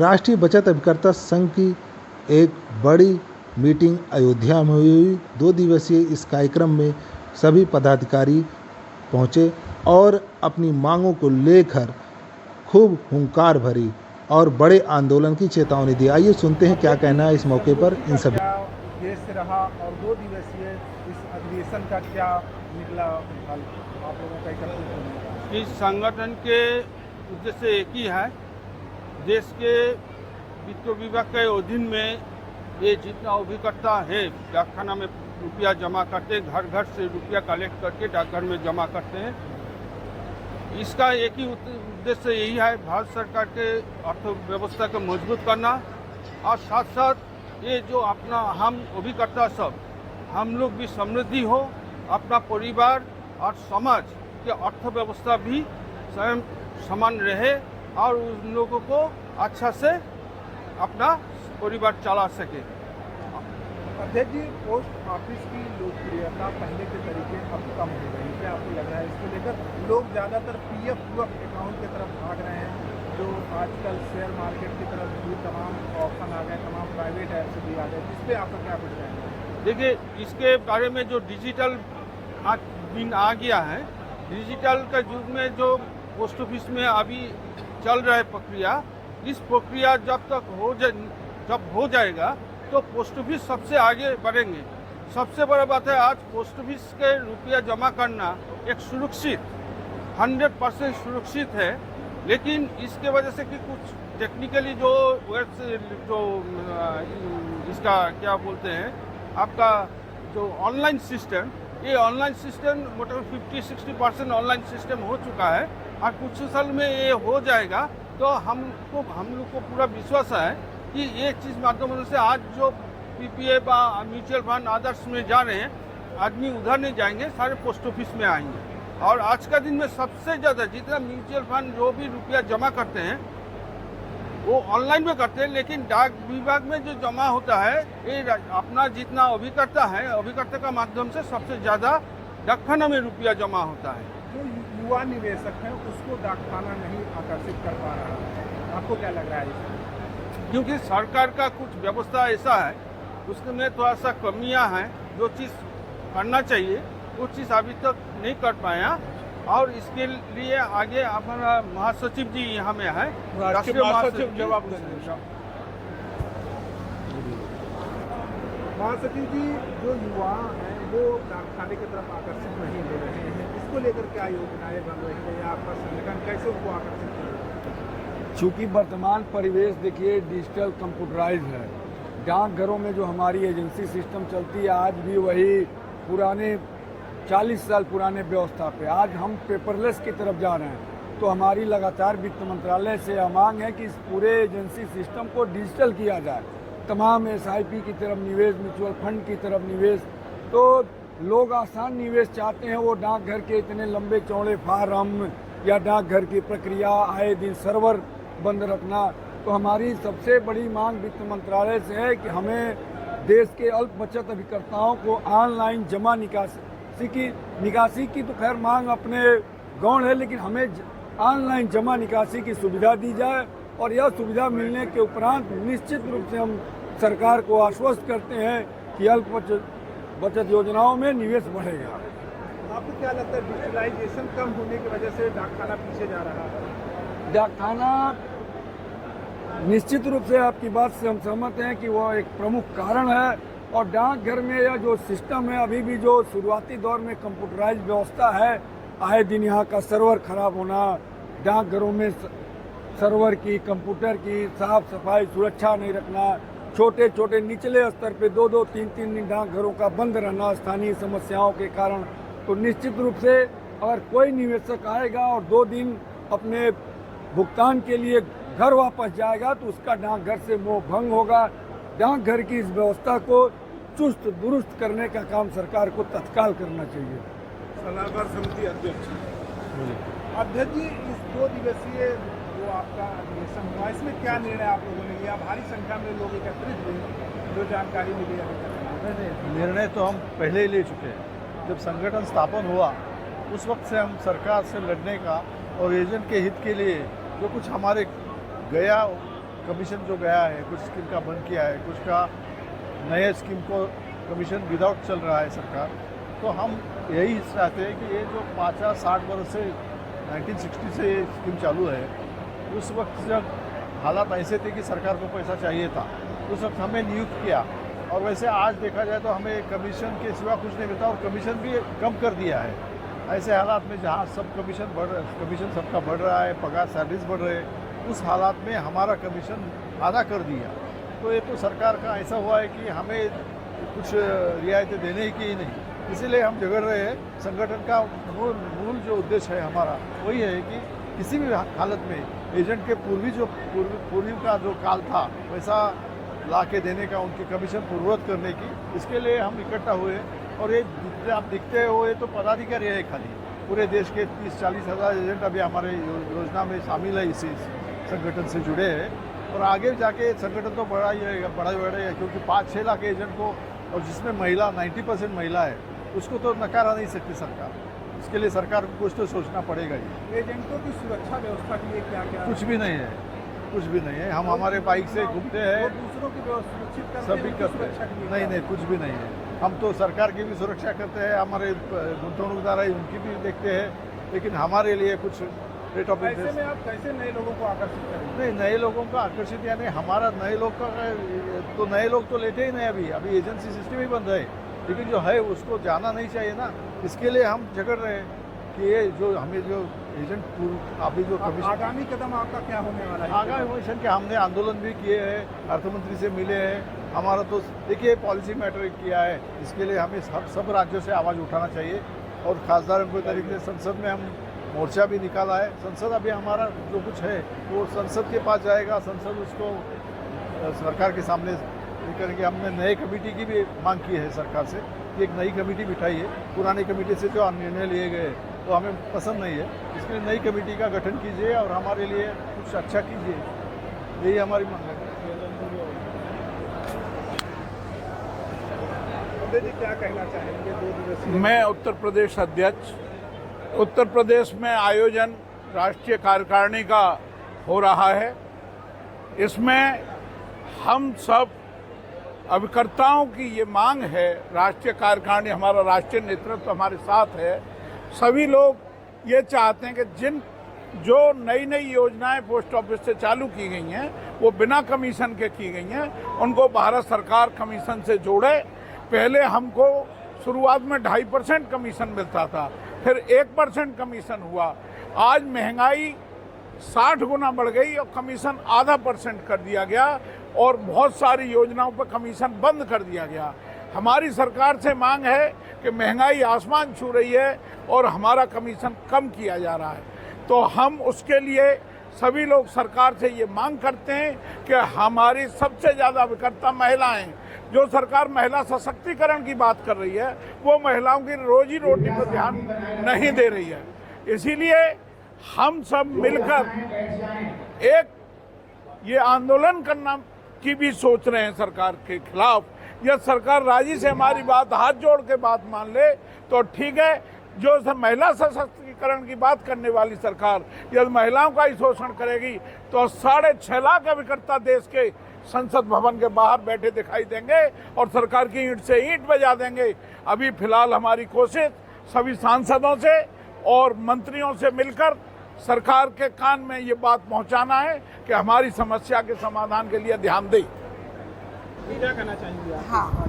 राष्ट्रीय बचत अभिकर्ता संघ की एक बड़ी मीटिंग अयोध्या में हुई। 2 दिवसीय इस कार्यक्रम में सभी पदाधिकारी पहुंचे और अपनी मांगों को लेकर खूब हुंकार भरी और बड़े आंदोलन की चेतावनी दी। आइए सुनते हैं क्या कहना है इस मौके पर इन सभी। क्या उद्देश्य रहा और 2 दिवसीय इस अधिवेशन का क्या निकला फल आप लोगों का एकत्रित होने का? इस संगठन के उद्देश्य एक ही है, देश के वित्त विभाग के अधीन में ये जितना अभिकर्ता है डाकखाना में रुपया जमा करते, घर घर से रुपया कलेक्ट करके डाकघर में जमा करते हैं। इसका एक ही उद्देश्य यही है, भारत सरकार के अर्थव्यवस्था को मजबूत करना और साथ साथ ये जो अपना हम अभिकर्ता सब हम लोग भी समृद्धि हो, अपना परिवार और समाज के अर्थव्यवस्था भी स्वयं समान रहे और उन लोगों को अच्छा से अपना परिवार चला सके। अध्यक्ष जी, पोस्ट ऑफिस की लोकप्रियता पहले के तरीके अब कम हो गई, क्या आपको लग रहा है? इसको लेकर लोग ज़्यादातर पीएफ अकाउंट की तरफ भाग रहे हैं, जो आजकल शेयर मार्केट की तरफ भी तमाम ऑप्शन आ गए, तमाम प्राइवेट ऐप्स भी आ गए, जिस पर आपका क्या कुछ कहना है? देखिए, इसके बारे में जो डिजिटल दिन आ गया है, डिजिटल का युग में जो पोस्ट ऑफिस में अभी चल रहा है प्रक्रिया, इस प्रक्रिया जब हो जाएगा तो पोस्ट ऑफिस सबसे आगे बढ़ेंगे। सबसे बड़ा बात है, आज पोस्ट ऑफिस के रुपया जमा करना एक सुरक्षित 100% सुरक्षित है, लेकिन इसके वजह से कि कुछ टेक्निकली जो इसका क्या बोलते हैं आपका जो ऑनलाइन सिस्टम, ये ऑनलाइन सिस्टम मोटामोटी 50-60% ऑनलाइन सिस्टम हो चुका है और कुछ साल में ये हो जाएगा। तो हम लोग को पूरा विश्वास है कि ये चीज़ माध्यम से आज जो पीपीएफ म्यूचुअल फंड आदर्श में जा रहे हैं, आदमी उधर नहीं जाएंगे, सारे पोस्ट ऑफिस में आएंगे। और आज का दिन में सबसे ज़्यादा जितना म्यूचुअल फंड जो भी रुपया जमा करते हैं वो ऑनलाइन में करते हैं, लेकिन डाक विभाग में जो जमा होता है ये अपना जितना अभिकर्ता है, अभिकर्ता का माध्यम से सबसे ज़्यादा डाकखाना में रुपया जमा होता है। जो युवा निवेशक हैं उसको डाकखाना नहीं आकर्षित कर पा रहा है, आपको क्या लग रहा है इसमें? क्योंकि सरकार का कुछ व्यवस्था ऐसा है, उसमें थोड़ा सा कमियां हैं। जो चीज़ करना चाहिए वो चीज़ अभी तक नहीं कर पाया और इसके लिए आगे हमारा महासचिव जी यहाँ में है, राष्ट्रीय महासचिव जवाब देंगे। महासचिव जी, जो युवा हैं वो डाकखाने की तरफ आकर्षित नहीं हो रहे हैं, इसको लेकर क्या योजनाएं बन रही है या आपका संगठन कैसे उनको आकर्षित कर रहा है? चूँकि वर्तमान परिवेश देखिए डिजिटल कंप्यूटराइज है, डाकघरों में जो हमारी एजेंसी सिस्टम चलती है आज भी वही पुराने 40 साल पुराने व्यवस्था पे, आज हम पेपरलेस की तरफ जा रहे हैं। तो हमारी लगातार वित्त मंत्रालय से यह मांग है कि इस पूरे एजेंसी सिस्टम को डिजिटल किया जाए, तमाम एसआईपी की तरफ निवेश, म्यूचुअल फंड की तरफ निवेश। तो लोग आसान निवेश चाहते हैं, वो डाकघर के इतने लंबे चौड़े फार्म या डाकघर की प्रक्रिया, आए दिन सर्वर बंद रखना। तो हमारी सबसे बड़ी मांग वित्त मंत्रालय से है कि हमें देश के अल्प बचत अभिकर्ताओं को ऑनलाइन जमा निकासी की तो खैर मांग अपने गौण है, लेकिन हमें ऑनलाइन जमा निकासी की सुविधा दी जाए और यह सुविधा मिलने के उपरांत निश्चित रूप से हम सरकार को आश्वस्त करते हैं कि अल्प बचत योजनाओं में निवेश बढ़ेगा। आपको क्या लगता है डिजिटलाइजेशन कम होने की वजह से डाकखाना पीछे जा रहा है? डाकखाना निश्चित रूप से आपकी बात से हम सहमत हैं कि वह एक प्रमुख कारण है और डाकघर में यह जो सिस्टम है अभी भी जो शुरुआती दौर में कंप्यूटराइज व्यवस्था है, आए दिन यहाँ का सर्वर खराब होना, डाकघरों में सर्वर की, कंप्यूटर की साफ सफाई सुरक्षा नहीं रखना, छोटे छोटे निचले स्तर पे 2-2, 3-3 दिन डाकघरों का बंद रहना स्थानीय समस्याओं के कारण। तो निश्चित रूप से अगर कोई निवेशक आएगा और 2 दिन अपने भुगतान के लिए घर वापस जाएगा तो उसका डाकघर से मोह भंग होगा। डाकघर की इस व्यवस्था को चुस्त दुरुस्त करने का काम सरकार को तत्काल करना चाहिए। सलाहकार समिति अध्यक्ष जी, इस 2 दिवसीय जो आपका अधिवेशन हुआ इसमें क्या निर्णय आप लोगों ने लिया? भारी संख्या में लोग एकत्रित हुए, जो जानकारी मिली है। निर्णय तो हम पहले ही ले चुके हैं। जब संगठन स्थापन हुआ उस वक्त से हम सरकार से लड़ने का और एजेंट के हित के लिए जो कुछ हमारे गया कमीशन जो गया है, कुछ स्कीम का बंद किया है, कुछ का नए स्कीम को कमीशन विदाउट चल रहा है सरकार। तो हम यही चाहते हैं कि ये जो 50-60 वर्ष से 1960 से ये स्कीम चालू है, उस वक्त जब हालात ऐसे थे कि सरकार को पैसा चाहिए था, उस वक्त हमें नियुक्त किया, और वैसे आज देखा जाए तो हमें कमीशन के सिवा कुछ नहीं मिलता, और कमीशन भी कम कर दिया है। ऐसे हालात में जहाँ सब कमीशन सबका बढ़ रहा है, पगार सैलरीज बढ़ रहे हैं, उस हालात में हमारा कमीशन आधा कर दिया। तो ये तो सरकार का ऐसा हुआ है कि हमें कुछ रियायतें देने ही की ही नहीं, इसीलिए हम झगड़ रहे हैं। संगठन का मूल जो उद्देश्य है हमारा वही है कि किसी भी हालत में एजेंट के पूर्वी का जो काल था वैसा ला के देने का, उनकी कमीशन पूर्ववत करने की, इसके लिए हम इकट्ठा हुए। और ये आप दिखते हो, ये तो पदाधिकारी है खाली, पूरे देश के 30-40 हज़ार एजेंट अभी हमारे योजना में शामिल है, इसी संगठन से जुड़े हैं। और आगे जाके संगठन तो बड़ा ही है, क्योंकि 5-6 लाख एजेंट को, और जिसमें महिला 90% महिला है, उसको तो नकारा नहीं सकती सरकार। इसके लिए सरकार को कुछ तो सोचना पड़ेगा ही। एजेंटों की सुरक्षा व्यवस्था के लिए क्या क्या? कुछ भी नहीं है, कुछ भी नहीं है। हम हमारे बाइक से घूमते हैं, दूसरों की सुरक्षित करते सभी हैं, करते सुरक्षा के लिए हैं। नहीं, कुछ भी नहीं है। हम तो सरकार की भी सुरक्षा करते हैं, हमारे गुंतवणूकदार है उनकी भी देखते हैं, लेकिन हमारे लिए कुछ रेट ऑफ ऐसे इंटरेस्ट। में आप कैसे नए लोगों को आकर्षित करेंगे? नहीं, नए लोगों को आकर्षित यानी हमारा नए लोग का तो नए लोग तो लेते ही नहीं। अभी एजेंसी सिस्टम ही बंद है, लेकिन जो है उसको जाना नहीं चाहिए ना। इसके लिए हम झगड़ रहे हैं कि ये जो हमें जो एजेंट अभी जो कमीशन, आगामी कदम आपका क्या होने वाला है? आगामी कमीशन के हमने आंदोलन भी किए हैं, अर्थमंत्री से मिले हैं। हमारा तो देखिए पॉलिसी मैटर किया है, इसके लिए हमें सब राज्यों से आवाज़ उठाना चाहिए। और खासदार के तरीके से संसद में हम मोर्चा भी निकाला है। संसद अभी हमारा जो कुछ है वो संसद के पास जाएगा, संसद उसको सरकार के सामने करेंगे। हमने नए कमेटी की भी मांग की है सरकार से कि एक नई कमेटी बिठाई है। पुरानी कमेटी से जो निर्णय लिए गए वो हमें पसंद नहीं है, इसके लिए नई कमेटी का गठन कीजिए और हमारे लिए कुछ अच्छा कीजिए, यही हमारी मांग है। जी क्या कहना चाहेंगे 2 दिवसीय? मैं उत्तर प्रदेश अध्यक्ष, उत्तर प्रदेश में आयोजन राष्ट्रीय कार्यकारिणी का हो रहा है। इसमें हम सब अभिकर्ताओं की ये मांग है, राष्ट्रीय कार्यकारिणी, हमारा राष्ट्रीय नेतृत्व हमारे साथ है। सभी लोग ये चाहते हैं कि जो नई योजनाएं पोस्ट ऑफिस से चालू की गई हैं वो बिना कमीशन के की गई हैं, उनको भारत सरकार कमीशन से जोड़े। पहले हमको शुरुआत में 2.5% कमीशन मिलता था, फिर 1% कमीशन हुआ। आज महंगाई 60 गुना बढ़ गई और कमीशन ½ % कर दिया गया, और बहुत सारी योजनाओं पर कमीशन बंद कर दिया गया। हमारी सरकार से मांग है कि महंगाई आसमान छू रही है और हमारा कमीशन कम किया जा रहा है, तो हम उसके लिए सभी लोग सरकार से ये मांग करते हैं कि हमारी सबसे ज़्यादा अभिकर्ता महिलाएं, जो सरकार महिला सशक्तिकरण की बात कर रही है वो महिलाओं की रोजी रोटी पर ध्यान नहीं दे रही है। इसीलिए हम सब मिलकर एक ये आंदोलन करना की भी सोच रहे हैं सरकार के खिलाफ। यह सरकार राजी से हमारी बात हाथ जोड़ के बात मान ले तो ठीक है। जो महिला सशक्तिकरण की बात करने वाली सरकार यदि महिलाओं का ही शोषण करेगी तो 6.5 लाख अभिकर्ता देश के संसद भवन के बाहर बैठे दिखाई देंगे और सरकार की ईंट से ईंट बजा देंगे। अभी फिलहाल हमारी कोशिश सभी सांसदों से और मंत्रियों से मिलकर सरकार के कान में ये बात पहुंचाना है कि हमारी समस्या के समाधान के लिए ध्यान दें। क्या कहना चाहेंगे आप? हाँ,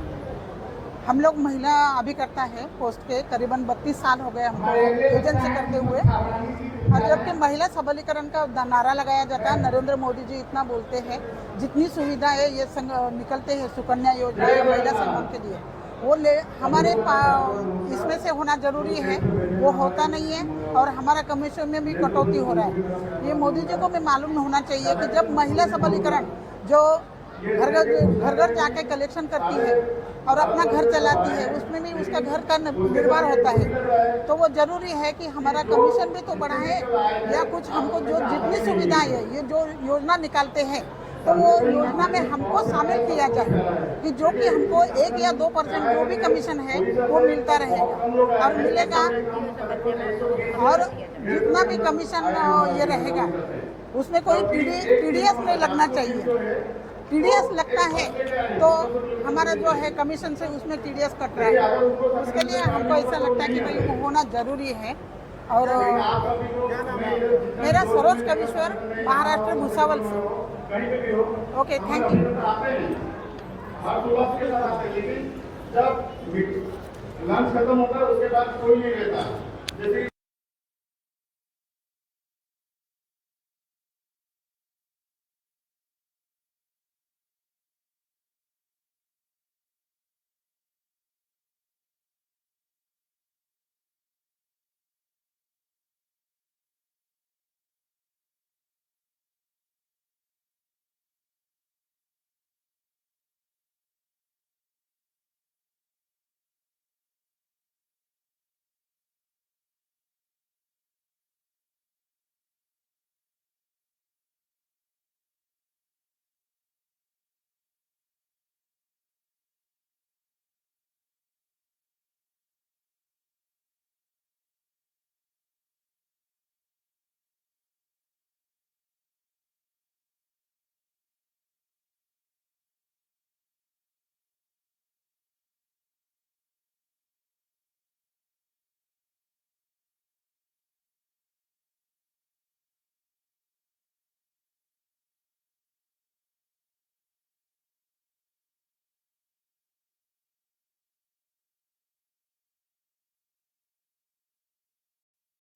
हम लोग महिला अभिकर्ता है पोस्ट के, करीबन 32 साल हो गए हमको एजेंसी करते हुए। और जबकि महिला सबलीकरण का नारा लगाया जाता है, नरेंद्र मोदी जी इतना बोलते हैं, जितनी सुविधा है ये निकलते हैं सुकन्या योजना या महिला सम्मान के लिए, वो हमारे इसमें से होना जरूरी है, वो होता नहीं है। और हमारा कमीशन में भी कटौती हो रहा है। ये मोदी जी को भी मालूम होना चाहिए कि जब महिला सबलीकरण जो घर घर जाके कलेक्शन करती है और अपना घर चलाती है, उसमें भी उसका घर का निर्भर होता है, तो वो जरूरी है कि हमारा कमीशन भी तो बढ़ाए या कुछ हमको जो जितनी सुविधाएं है ये जो योजना निकालते हैं तो वो योजना में हमको शामिल किया जाए कि जो कि हमको 1 या 2% जो भी कमीशन है वो मिलता रहेगा और मिलेगा। और जितना भी कमीशन ये रहेगा उसमें कोई TDS नहीं लगना चाहिए। TDS लगता है तो हमारा जो है कमीशन से उसमें TDS कट रहा है, उसके लिए हमको ऐसा लगता है कि भाई वो होना जरूरी है। और मेरा सरोज कविश्वर, महाराष्ट्र भुसावल से। Okay, thank you. जब लंच खत्म होता है उसके बाद कोई नहीं रहता, जैसे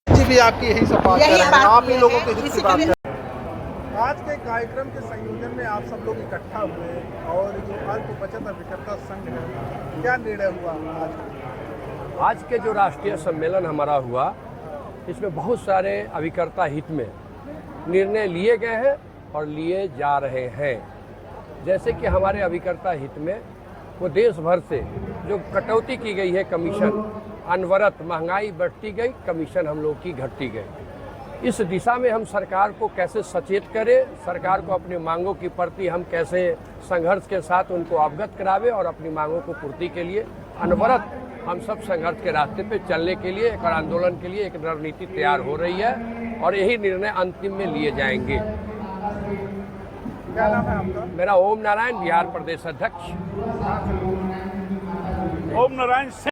जी भी आपकी यही सब बात कर रहे हैं, आप ही लोगों के हित की बात कर रहे हैं। आज के कार्यक्रम के संयोजन में आप सब लोग इकट्ठा हुए और जो अल्प बचत अभिकर्ता संघ है, क्या निर्णय हुआ आज के जो राष्ट्रीय सम्मेलन हमारा हुआ, इसमें बहुत सारे अभिकर्ता हित में निर्णय लिए गए हैं और लिए जा रहे हैं। जैसे कि हमारे अभिकर्ता हित में वो देश भर से जो कटौती की गई है कमीशन, अनवरत महंगाई बढ़ती गई, कमीशन हम लोग की घटती गई। इस दिशा में हम सरकार को कैसे सचेत करें, सरकार को अपनी मांगों की प्रति हम कैसे संघर्ष के साथ उनको अवगत करावे और अपनी मांगों को पूर्ति के लिए अनवरत हम सब संघर्ष के रास्ते पे चलने के लिए, एक आंदोलन के लिए एक रणनीति तैयार हो रही है और यही निर्णय अंतिम में लिए जाएंगे। क्या नाम है आपका? मेरा ओम नारायण, बिहार प्रदेश अध्यक्ष। ओम नारायण।